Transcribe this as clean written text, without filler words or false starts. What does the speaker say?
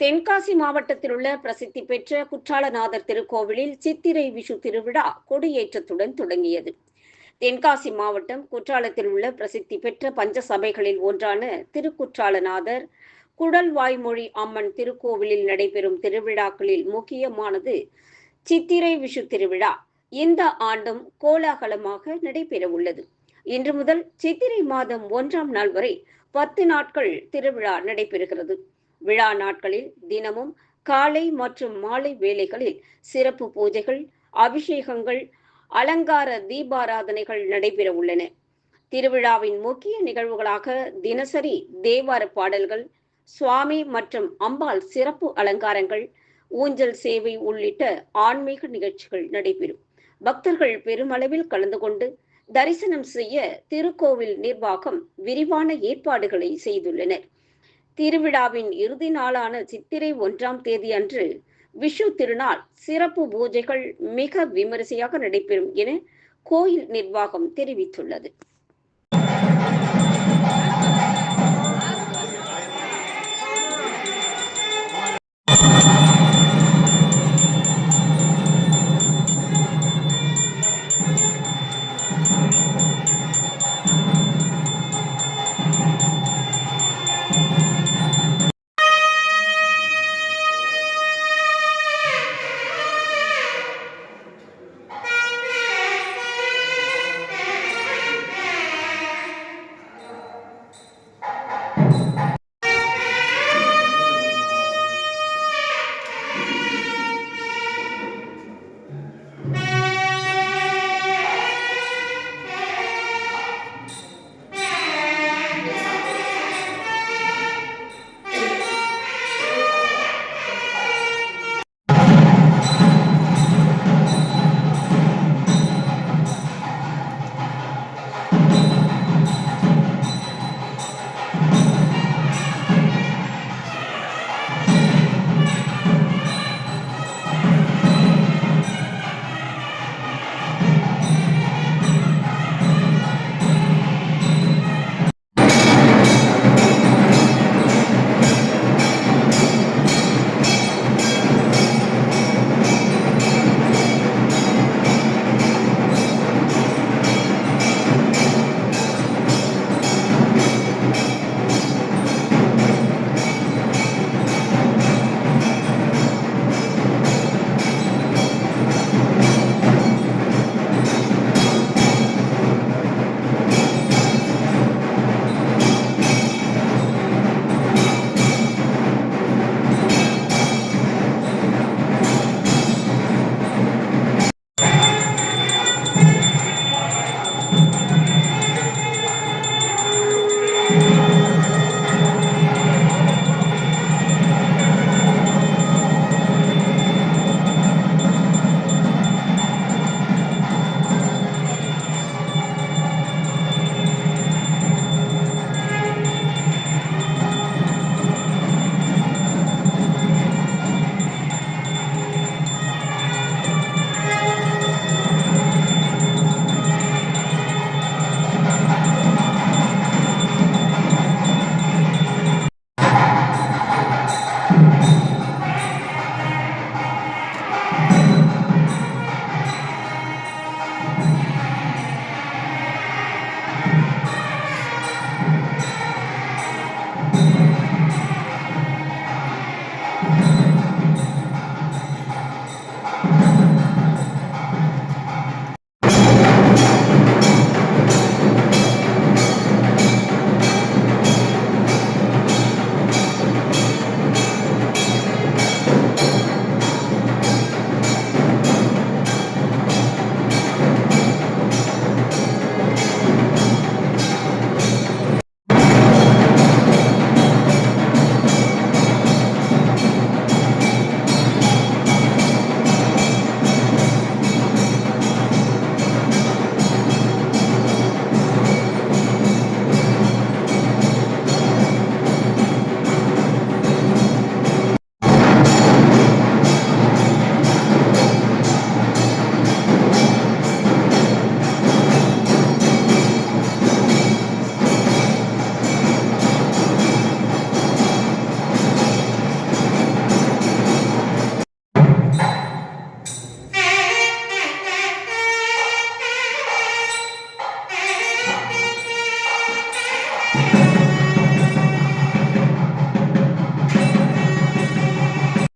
தென்காசி மாவட்டத்தில் உள்ள பிரசித்தி பெற்ற குற்றாலநாதர் திருக்கோவிலில் சித்திரை விஷு திருவிழா கொடியேற்றத்துடன் தொடங்கியது. தென்காசி மாவட்டம் குற்றாலத்தில் உள்ள பிரசித்தி பெற்ற பஞ்ச சபைகளில் ஒன்றான திருக்குற்றாலநாதர் குடல்வாய்மொழி அம்மன் திருக்கோவிலில் நடைபெறும் திருவிழாக்களில் முக்கியமானது சித்திரை விஷு திருவிழா. இந்த ஆண்டும் கோலாகலமாக நடைபெறவுள்ளது. இன்று முதல் சித்திரை மாதம் 1ஆம் நாள் வரை 10 நாட்கள் திருவிழா நடைபெறுகிறது. விழா நாட்களில் தினமும் காலை மற்றும் மாலை வேளைகளில் சிறப்பு பூஜைகள், அபிஷேகங்கள், அலங்கார தீபாராதனைகள் நடைபெற உள்ளன. திருவிழாவின் முக்கிய நிகழ்வுகளாக தினசரி தேவார பாடல்கள், சுவாமி மற்றும் அம்பாள் சிறப்பு அலங்காரங்கள், ஊஞ்சல் சேவை உள்ளிட்ட ஆன்மீக நிகழ்ச்சிகள் நடைபெறும். பக்தர்கள் பெருமளவில் கலந்து கொண்டு தரிசனம் செய்ய திருக்கோவில் நிர்வாகம் விரிவான ஏற்பாடுகளை செய்துள்ளனர். திருவிழாவின் இறுதி நாளான சித்திரை 1ஆம் தேதி அன்று விஷு திருநாள் சிறப்பு பூஜைகள் மிக விமரிசையாக நடைபெறும் என கோயில் நிர்வாகம் தெரிவித்துள்ளது.